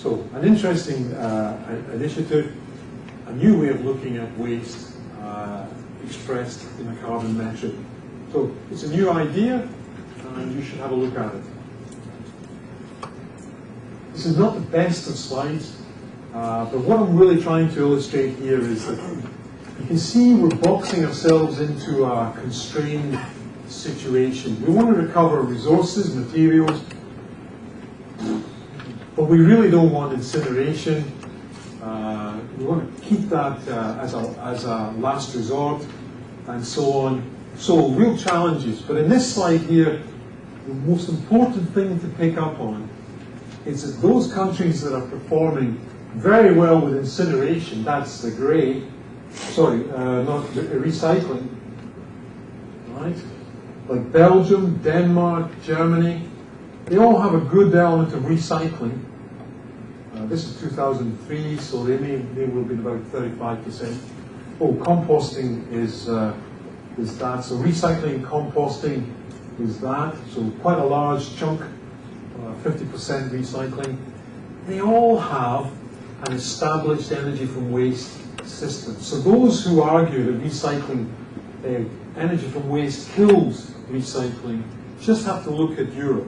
So, an interesting initiative, a new way of looking at waste expressed in a carbon metric. So, it's a new idea, and you should have a look at it. This is not the best of slides, but what I'm really trying to illustrate here is that you can see we're boxing ourselves into a constrained situation. We want to recover resources, materials, but we really don't want incineration. We want to keep that as a last resort, and so on. So, real challenges. But in this slide here, the most important thing to pick up on is that those countries that are performing very well with incineration, that's the grey, not recycling, right? Like Belgium, Denmark, Germany, they all have a good element of recycling. This is 2003, so they will be about 35%. Oh, composting is that. So recycling and composting is that. So quite a large chunk, 50% recycling. They all have an established energy from waste system. So those who argue that recycling energy from waste kills recycling just have to look at Europe,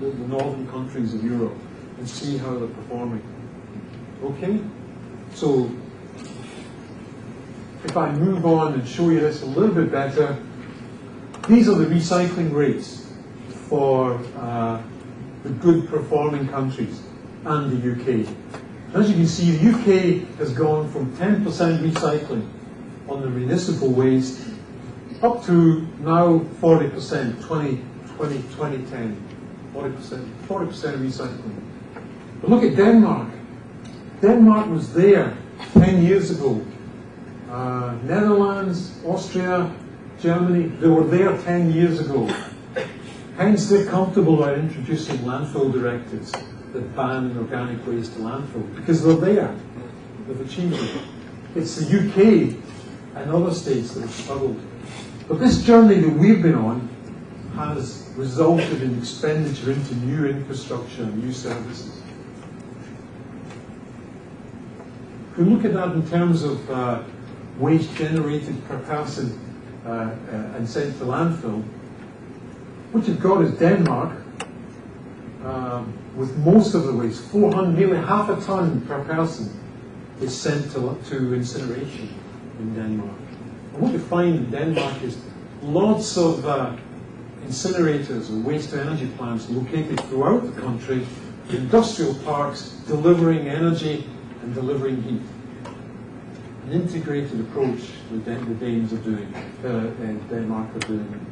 the northern countries of Europe, and see how they're performing. Okay? So, if I move on and show you this a little bit better, these are the recycling rates for the good performing countries and the UK. As you can see, the UK has gone from 10% recycling on the municipal waste up to now 40%, 2010, 40% recycling. But look at Denmark. Denmark was there 10 years ago. Netherlands, Austria, Germany, they were there 10 years ago. Hence, they're comfortable about introducing landfill directives that ban organic waste to landfill, because they're there. They've achieved it. It's the UK and other states that have struggled. But this journey that we've been on has resulted in expenditure into new infrastructure and new services. If we look at that in terms of waste generated per person and sent to landfill, what you've got is Denmark with most of the waste, nearly half a ton per person is sent to incineration in Denmark. And what you find in Denmark is lots of incinerators or waste-to-energy plants located throughout the country, industrial parks delivering energy and delivering heat. An integrated approach the Danes are doing, Denmark are doing,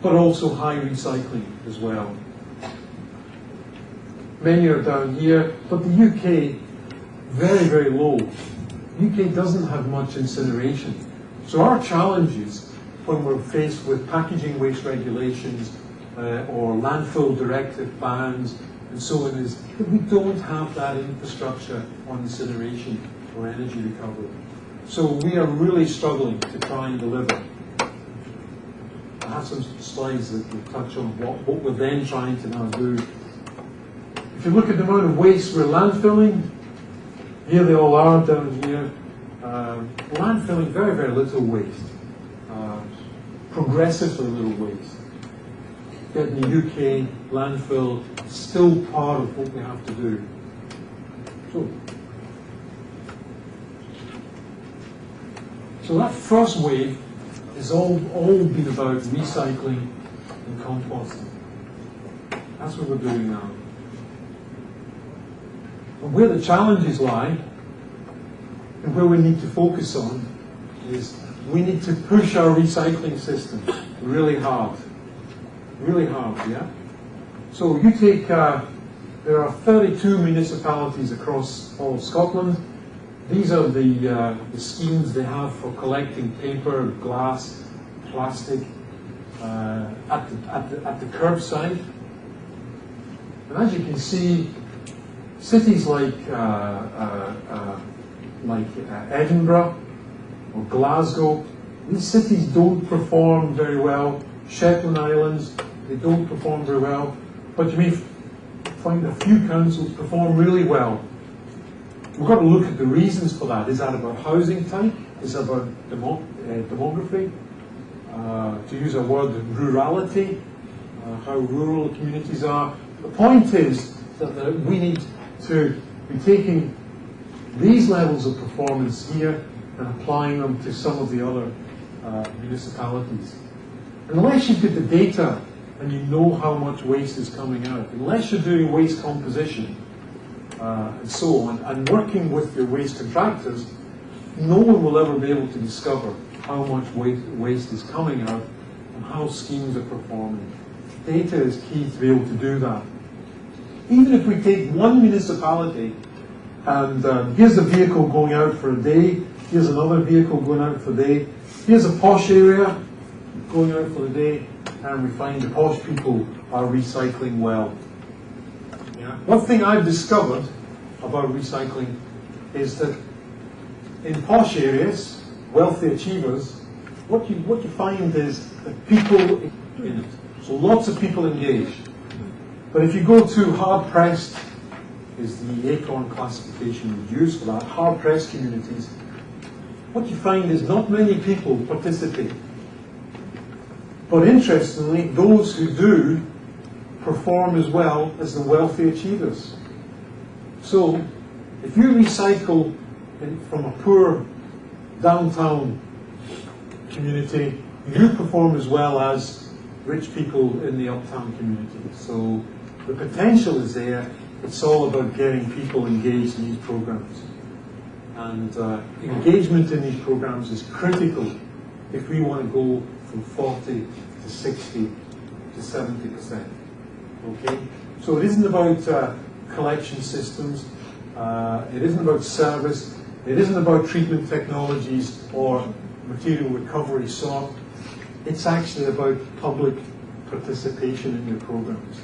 but also high recycling as well. Many are down here, but the UK, very, very low. The UK doesn't have much incineration. So our challenges when we're faced with packaging waste regulations or landfill directive bans and so on is that we don't have that infrastructure on incineration or energy recovery. So we are really struggling to try and deliver. I have some slides that will touch on what we're then trying to now do. If you look at the amount of waste we're landfilling, here they all are down here. Landfilling, very, very little waste. Progressively little waste. Yet in the UK, landfill is still part of what we have to do. So that first wave has all been about recycling and composting. That's what we're doing now. And where the challenges lie, and where we need to focus on, is we need to push our recycling system really hard. Really hard, yeah? So you take, there are 32 municipalities across all of Scotland. These are the schemes they have for collecting paper, glass, plastic at the curbside. And as you can see, cities like Edinburgh or Glasgow, these cities don't perform very well. Shetland Islands, they don't perform very well. But you may find a few councils perform really well we've got to look at the reasons for that. Is that about housing type? Is that about demography? To use a word, rurality, how rural communities are. The point is that we need to be taking these levels of performance here and applying them to some of the other municipalities. Unless you've got the data and you know how much waste is coming out, unless you're doing waste composition and so on, and working with your waste contractors, no one will ever be able to discover how much waste is coming out and how schemes are performing. Data is key to be able to do that. Even if we take one municipality and here's a vehicle going out for a day, here's another vehicle going out for a day, here's a posh area going out for the day, and we find the posh people are recycling well. Yeah. One thing I've discovered about recycling is that in posh areas, wealthy achievers, what you find is that people in it. So lots of people engaged. But if you go to hard-pressed, is the ACORN classification used for that, hard-pressed communities, what you find is not many people participate. But interestingly, those who do perform as well as the wealthy achievers. So, if you recycle from a poor downtown community, you perform as well as rich people in the uptown community. So, the potential is there. It's all about getting people engaged in these programs. And engagement in these programs is critical if we want to go from 40 to 60 to 70%. Okay? So it isn't about collection systems, it isn't about service, it isn't about treatment technologies or material recovery sort. It's actually about public participation in your programs.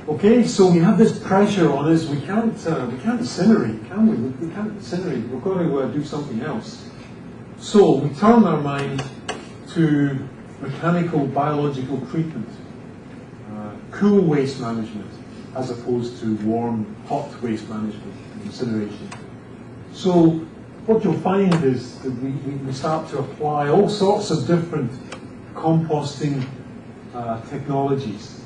Okay, so we have this pressure on us. We can't incinerate, can we? We can't incinerate. We're going to do something else. So we turn our mind to mechanical biological treatment, cool waste management, as opposed to warm, hot waste management, incineration. So what you'll find is that we start to apply all sorts of different composting technologies.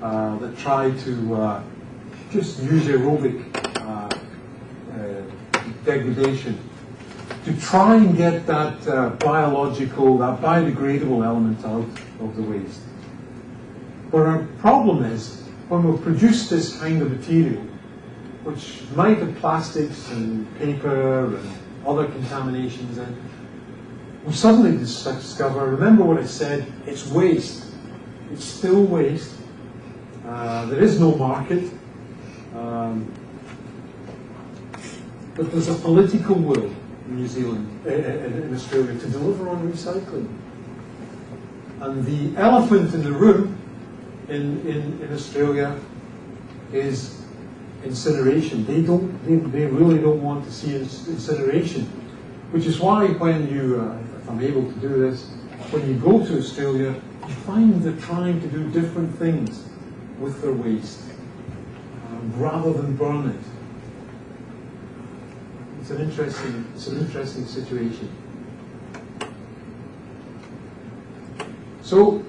That try to just use aerobic degradation to try and get that biological, that biodegradable element out of the waste. But our problem is, when we produce this kind of material, which might have plastics and paper and other contaminations in, we suddenly discover, remember what I said, it's waste. It's still waste. There is no market, but there's a political will in New Zealand, in Australia, to deliver on recycling. And the elephant in the room in Australia is incineration. They really don't want to see incineration, which is why when you, if I'm able to do this, when you go to Australia, you find they're trying to do different things with their waste, rather than burn it. It's an interesting situation. So